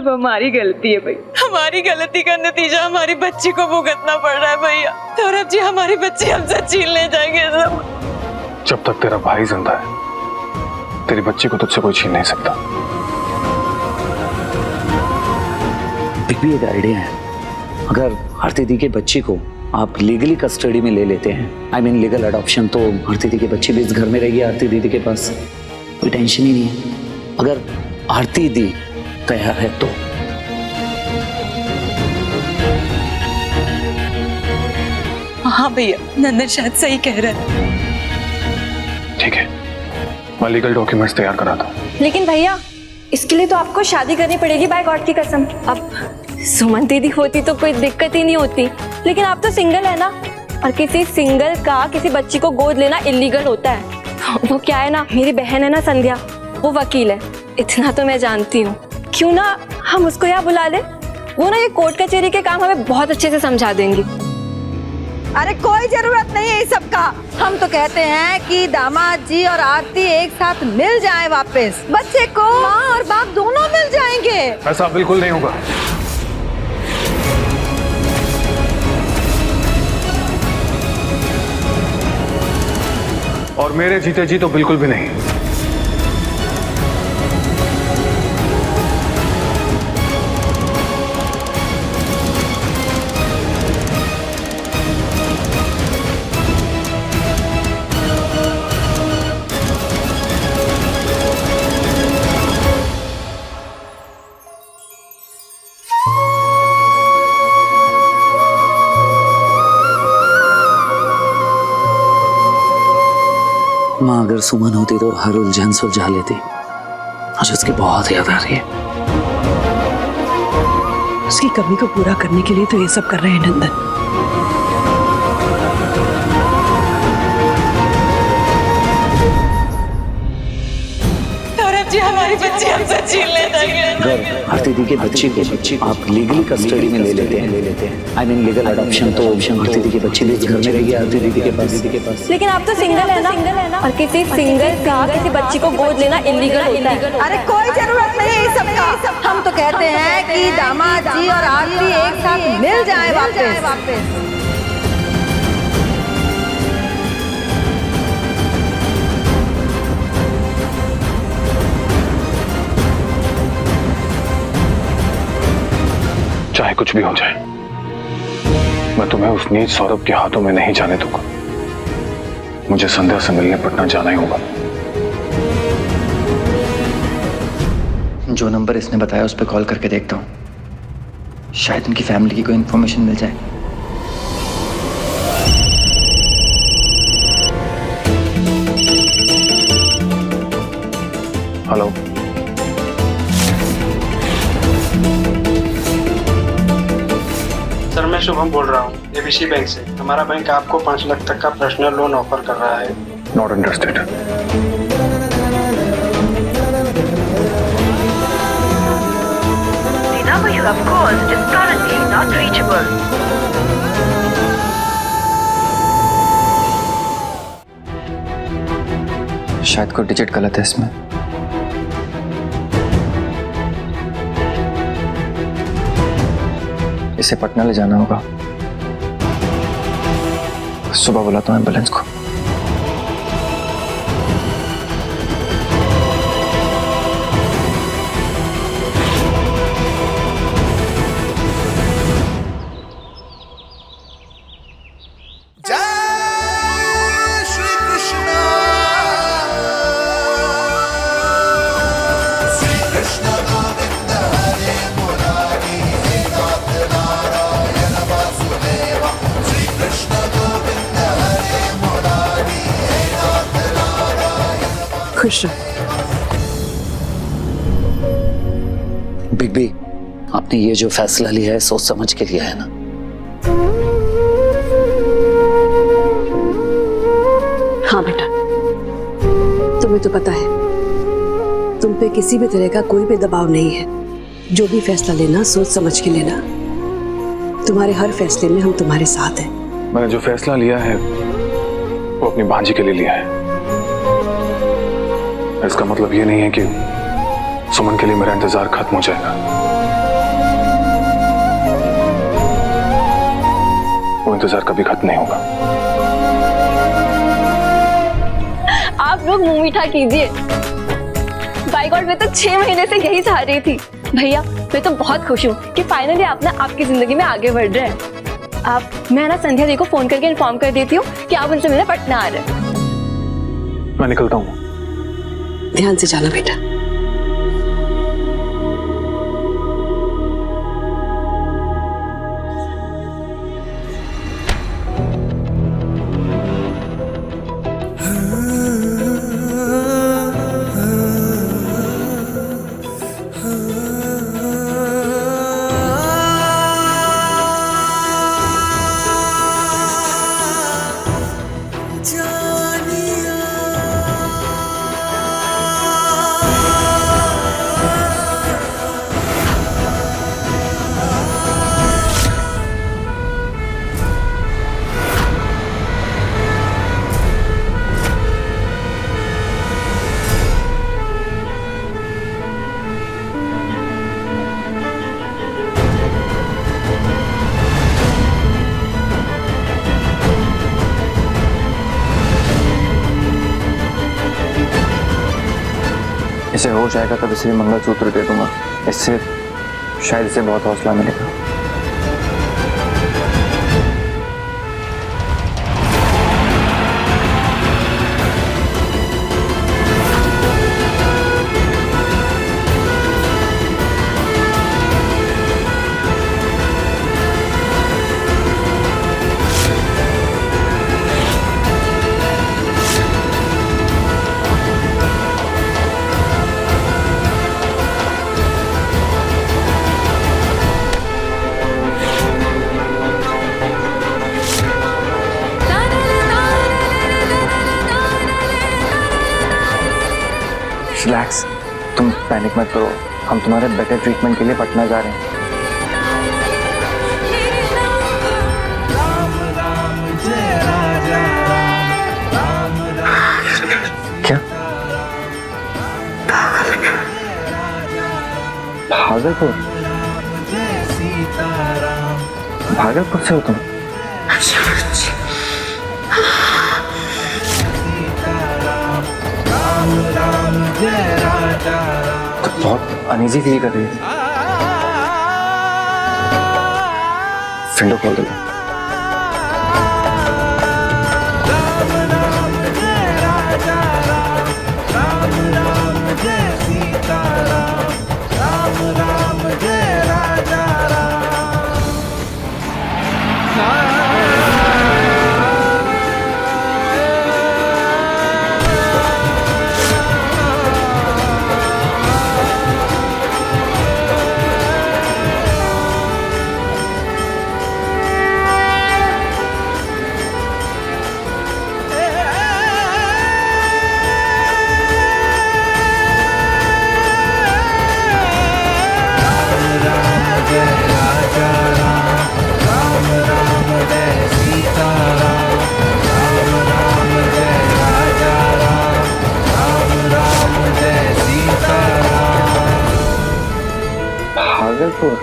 सब हमारी गलती है भाई। हमारी गलती का नतीजा हमारी बच्ची को भुगतना पड़ रहा है भैया। सौरभ जी हमारी बच्ची हमसे छीन ले जाएंगे सब। जब तक तेरा भाई जिंदा है तेरी बच्ची को तुझसे कोई छीन नहीं सकता। भी एक आइडिया है, अगर आरती दी के बच्ची को आप लीगली कस्टडी में ले लेते हैं, आई मीन लीगल अडॉप्शन, तो आरती दी की बच्ची भी इस घर में रहेगी आरती दीदी के पास, कोई टेंशन ही नहीं है। अगर आरती दी तैयार है तो। हाँ भैया, नंदन शायद सही कह रहा है। ठीक है, मैं लीगल डॉक्यूमेंट्स तैयार कराता हूँ। लेकिन भैया इसके लिए तो आपको शादी करनी पड़ेगी बाय गॉड की कसम। अब सुमन दीदी होती तो कोई दिक्कत ही नहीं होती, लेकिन आप तो सिंगल है ना, और किसी सिंगल का किसी बच्ची को गोद लेना इलीगल होता है। वो क्या है ना, मेरी बहन है ना संध्या, वो वकील है, इतना तो मैं जानती हूँ। क्यों ना हम उसको यहाँ बुला ले, वो ना ये कोर्ट कचहरी के काम हमें बहुत अच्छे से समझा देंगी। अरे कोई जरूरत नहीं है इस सब का। हम तो कहते हैं कि दामाद जी और आरती एक साथ मिल जाएं वापस। बच्चे को माँ और बाप दोनों मिल जाएंगे। ऐसा बिल्कुल नहीं होगा। और मेरे जीते जी तो बिल्कुल भी नहीं। माँ अगर सुमन होती तो हर उलझन सुलझा लेती। आज उसकी बहुत याद आ रही है। उसकी कमी को पूरा करने के लिए तो ये सब कर रहे हैं नंदन। जी हमारी बच्ची हमसे छीन ले जाएंगे। अगर आरती दी के बच्ची को आप लीगली कस्टडी में ले लेते हैं, आई मीन लीगल अडॉप्शन, तो आरती दी की बच्ची भी इस घर में रहेगी आरती दीदी के पास। लेकिन आप तो सिंगल है ना, और किसी सिंगल का किसी बच्ची को गोद लेना इलीगल होता है। अरे कोई जरूरत नहीं है इस सब का। हम तो कहते हैं कि दामाद जी और आरती एक साथ मिल जाएं वापस। चाहे कुछ भी हो जाए, मैं तुम्हें उस नीच सौरभ के हाथों में नहीं जाने दूंगा। मुझे संध्या से मिलने पटना जाना ही होगा। जो नंबर इसने बताया उस पर कॉल करके देखता हूँ, शायद उनकी फैमिली की कोई इन्फॉर्मेशन मिल जाए। हेलो, सर मैं शुभम बोल रहा हूँ एबीसी बैंक से। हमारा बैंक आपको 5 लाख तक का पर्सनल लोन ऑफर कर रहा है। Not interested. The number you have called is currently not reachable. शायद कोई डिजिट गलत है इसमें। इसे पटना ले जाना होगा। सुबह बुलाता हूँ एम्बुलेंस को। खुश रहो। बिग बी, आपने ये जो फैसला लिया है सोच समझ के लिया है ना? हाँ बेटा, तुम्हें तो पता है तुम पे किसी भी तरह का कोई भी दबाव नहीं है। जो भी फैसला लेना सोच समझ के लेना। तुम्हारे हर फैसले में हम तुम्हारे साथ हैं। मैंने जो फैसला लिया है वो अपनी भांजी के लिए लिया है। इसका मतलब ये नहीं है कि सुमन के लिए मेरा इंतजार खत्म हो जाएगा। इंतजार कभी खत्म नहीं होगा। आप लोग मुंह मीठा कीजिए। बाय गॉड, मैं तो 6 महीने से यही चाह रही थी। भैया मैं तो बहुत खुश हूँ कि फाइनली आप ना आपकी जिंदगी में आगे बढ़ रहे हैं। मैं ना संध्या दी को फोन करके इन्फॉर्म कर देती हूँ कि आप उनसे मिलने पटना आ रहे हैं। मैं निकलता हूँ। ध्यान से जाना बेटा। इसे हो जाएगा तब इसे मंगलसूत्र दे दूंगा। इससे शायद इसे बहुत हौसला मिलेगा। रिलैक्स, तुम पैनिक मत करो। हम तुम्हारे बेटर ट्रीटमेंट के लिए पटना जा रहे हैं। क्या भागलपुर? भागलपुर से हो तुम? तो बहुत अनईजी फील कर रही है। विंडो खोल दो। भागलपुर?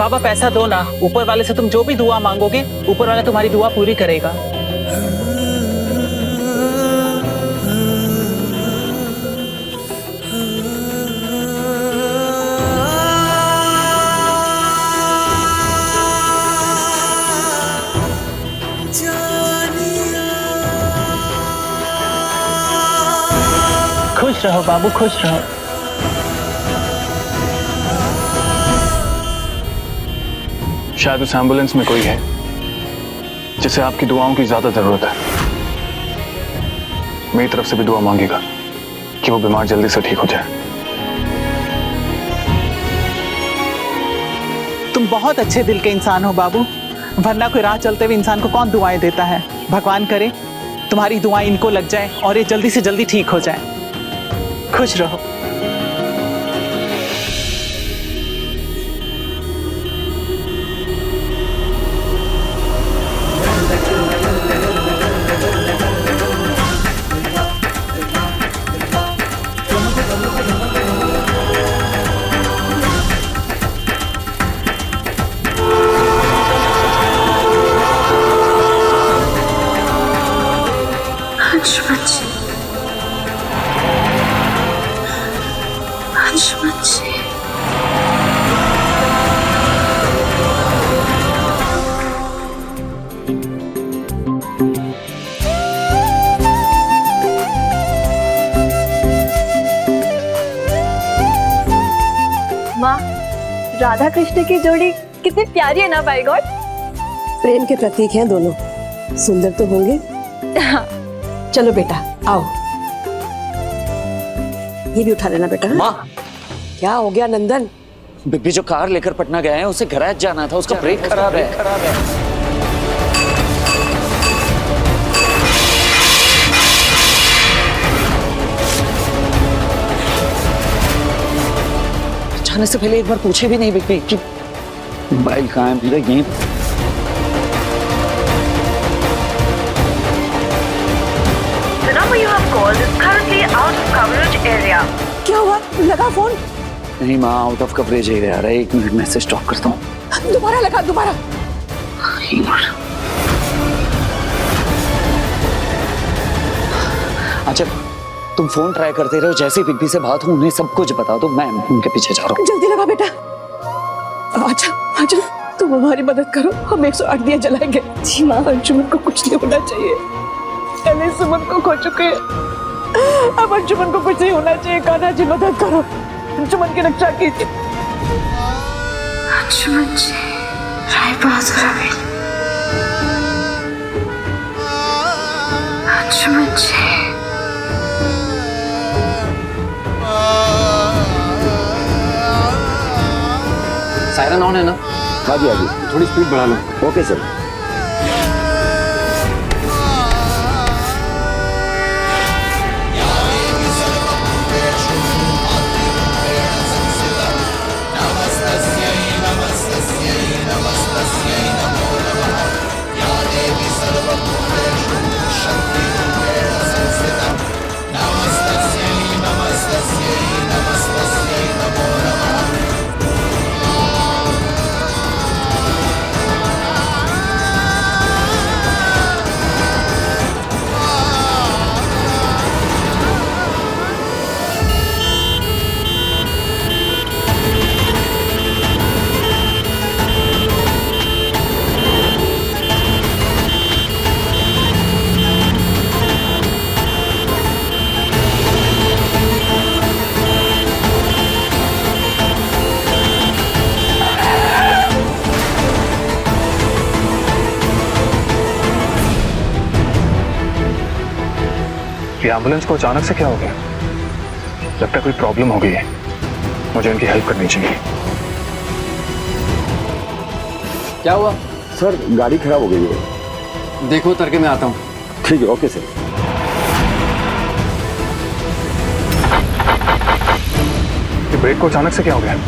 बाबा पैसा दो ना, ऊपर वाले से तुम जो भी दुआ मांगोगे ऊपर वाला तुम्हारी दुआ पूरी करेगा। खुश रहो बाबू, खुश रहो। शायद उस एम्बुलेंस में कोई है जिसे आपकी दुआओं की ज्यादा जरूरत है। मेरी तरफ से भी दुआ मांगेगा कि वो बीमार जल्दी से ठीक हो जाए। बहुत अच्छे दिल के इंसान हो बाबू, वरना कोई राह चलते हुए इंसान को कौन दुआएं देता है। भगवान करे तुम्हारी दुआएं इनको लग जाए और ये जल्दी से जल्दी ठीक हो जाए। खुश रहो। माँ, राधा कृष्ण की जोड़ी कितनी प्यारी है ना बाय गॉड। प्रेम के प्रतीक हैं दोनों, सुंदर तो होंगे। चलो बेटा आओ, ये भी उठा लेना बेटा। माँ, क्या हो गया नंदन? बिब्बी जो कार लेकर पटना गया है उसे गैराज जाना था, उसका ब्रेक खराब है। जाने से पहले एक बार पूछे भी नहीं बिब्बी कि मोबाइल कहाँ है मेरा। यहीं The number you have called is currently out of coverage area. क्या हुआ? लगा फोन? नहीं माँ, आउट ऑफ कवरेज एरिया आ रहा है। 1 मिनट में से स्टॉप करता हूँ। दोबारा लगा, दोबारा। अच्छा तुम फोन ट्राई करते रहो, जैसे बिग्बी से बात हो उन्हें सब कुछ बता दो, मैं उनके पीछे जा रहा हूँ। जल्दी लगा बेटा। अच्छा अच्छा, तुम हमारी मदद करो, हम 108 दिया जलाएंगे। जी माँ, अंशुमन को कुछ नहीं होना चाहिए। पहले सुमन को खो चुके हैं, अब अंशुमन को कुछ नहीं होना चाहिए। कान्हा जी मदद करो, अंशुमन की रक्षा कीजिए। अंशुमन जी, राय बहादुर हवेली। अंशुमन जी। सायरन ऑन है ना? हाँ जी, थोड़ी स्पीड बढ़ा लो। Okay sir. ये एम्बुलेंस को अचानक से क्या हो गया? लगता है कोई प्रॉब्लम हो गई है, मुझे इनकी हेल्प करनी चाहिए। क्या हुआ? सर गाड़ी खराब हो गई है। देखो उतर के मैं आता हूँ। ठीक है, ओके सर। ये ब्रेक को अचानक से क्या हो गया?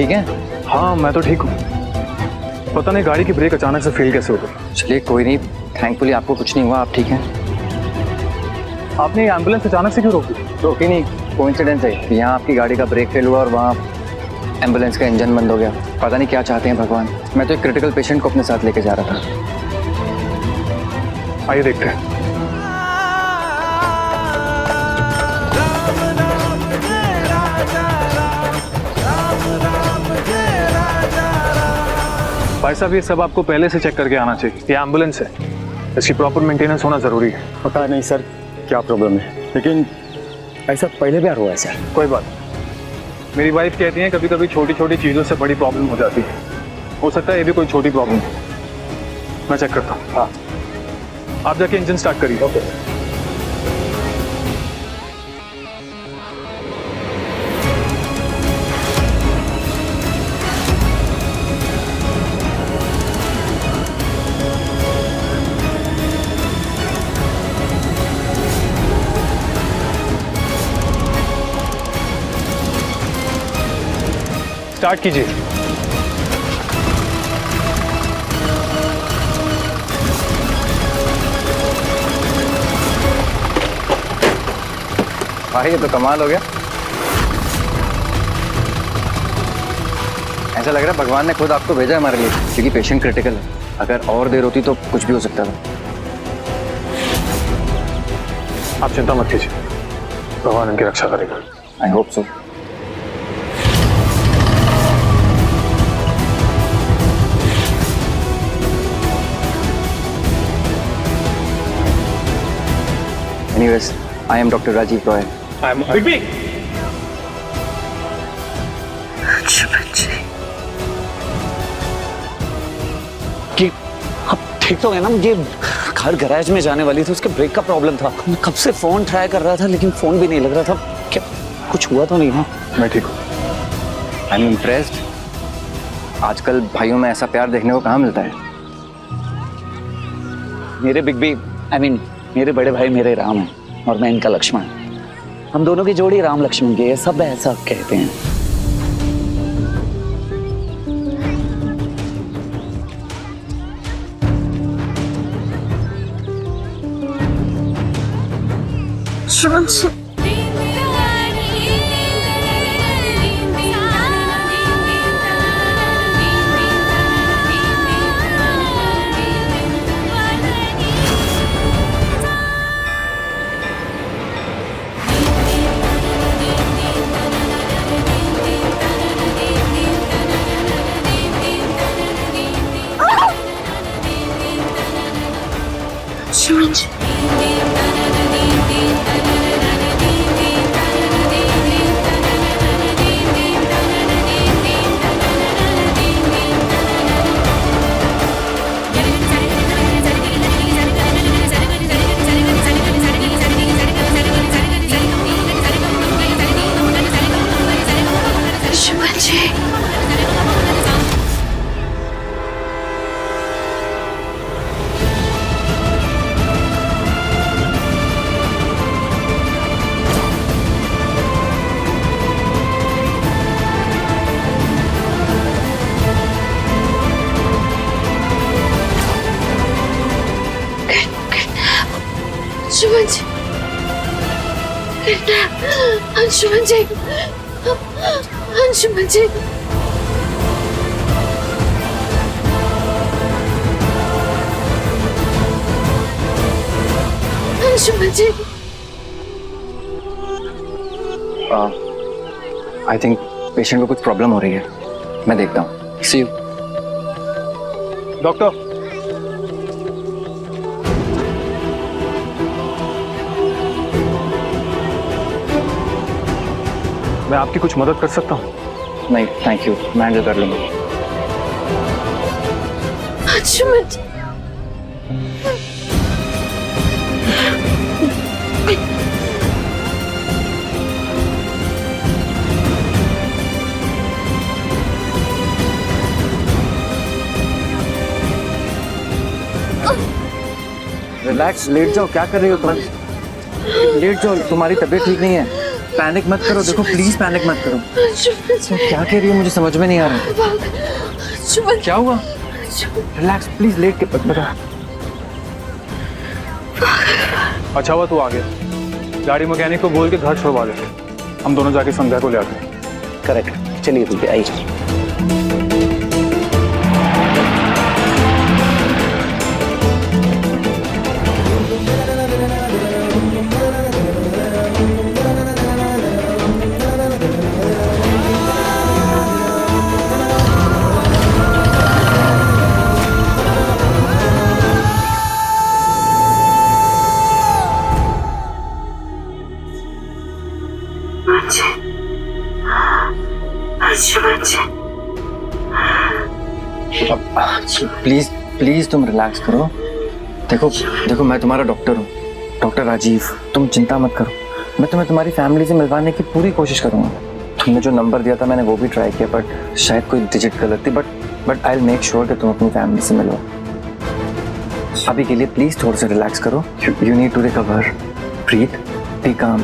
ठीक हैं? हाँ मैं तो ठीक हूँ। पता नहीं गाड़ी की ब्रेक अचानक से फेल कैसे हो गई। चलिए कोई नहीं, थैंकफुली आपको कुछ नहीं हुआ, आप ठीक हैं? आपने ये एम्बुलेंस अचानक से क्यों रोकी? रोकी नहीं, कोइंसिडेंस है। यहाँ आपकी गाड़ी का ब्रेक फेल हुआ और वहाँ एम्बुलेंस का इंजन बंद हो गया। पता नहीं क्या चाहते हैं भगवान। मैं तो एक क्रिटिकल पेशेंट को अपने साथ लेके जा रहा था। आइए देखते हैं। भाई साहब ये सब आपको पहले से चेक करके आना चाहिए। ये एम्बुलेंस है, इसकी प्रॉपर मेंटेनेंस होना जरूरी है। पता नहीं सर क्या प्रॉब्लम है, लेकिन ऐसा पहले भी हुआ है सर। कोई बात नहीं। मेरी वाइफ कहती है कभी कभी छोटी छोटी चीज़ों से बड़ी प्रॉब्लम हो जाती है। हो सकता है ये भी कोई छोटी प्रॉब्लम हो। मैं चेक करता हूँ। हाँ आप जाके इंजन स्टार्ट करिए। ओके। स्टार्ट कीजिए। भाई ये तो कमाल हो गया। ऐसा लग रहा है भगवान ने खुद आपको भेजा है हमारे लिए, क्योंकि पेशेंट क्रिटिकल है। अगर और देर होती तो कुछ भी हो सकता था। आप चिंता मत कीजिए, भगवान इनकी रक्षा करेगा। I hope so. Anyways, I am Dr. Rajiv Roy. I'm Bigby. कि अब ठीक तो है ना? मुझे घर गैराज में जाने वाली थी, उसके ब्रेक का प्रॉब्लम था। मैं कब से फोन ट्राई कर रहा था लेकिन फोन भी नहीं लग रहा था। क्या कुछ हुआ तो नहीं? हाँ मैं ठीक हूँ। I am impressed. आजकल भाइयों में ऐसा प्यार देखने को कहाँ मिलता है। मेरे बिग मेरे बड़े भाई मेरे राम हैं और मैं इनका लक्ष्मण। हम दोनों की जोड़ी राम लक्ष्मण की है, सब ऐसा कहते हैं। अंशुमन जी, अंशुमन जी, अंशुमन जी। आई थिंक पेशेंट को कुछ प्रॉब्लम हो रही है, मैं देखता हूँ। सी यू। डॉक्टर मैं आपकी कुछ मदद कर सकता हूँ? नहीं थैंक यू, मैं हैंडल कर लूंगा। अंशुमन जी, रिलैक्स, लेट जाओ। क्या कर रही हो तुम? लेट जाओ, तुम्हारी तबीयत ठीक नहीं है। पैनिक मत करो, देखो प्लीज पैनिक मत करो। तुम क्या कह रही हो, मुझे समझ में नहीं आ रहा। क्या हुआ? रिलैक्स प्लीज, लेट के बता। अच्छा हुआ तू आ गया, गाड़ी मैकेनिक को बोल के घर छुड़वा दे, हम दोनों जाके संध्या को ले आते हैं। करेक्ट, चलिए ठीक है, आइए। प्लीज प्लीज तुम रिलैक्स करो। देखो देखो, मैं तुम्हारा डॉक्टर हूँ, डॉक्टर राजीव। तुम चिंता मत करो, मैं तुम्हें तुम्हारी फैमिली से मिलवाने की पूरी कोशिश करूँगा। तुमने जो नंबर दिया था मैंने वो भी ट्राई किया, बट शायद कोई डिजिट गलत थी, but I will make sure कि तुम अपनी फैमिली से मिलो। अभी के लिए प्लीज थोड़ा सा रिलैक्स करो। You need to recover, breathe, be काम।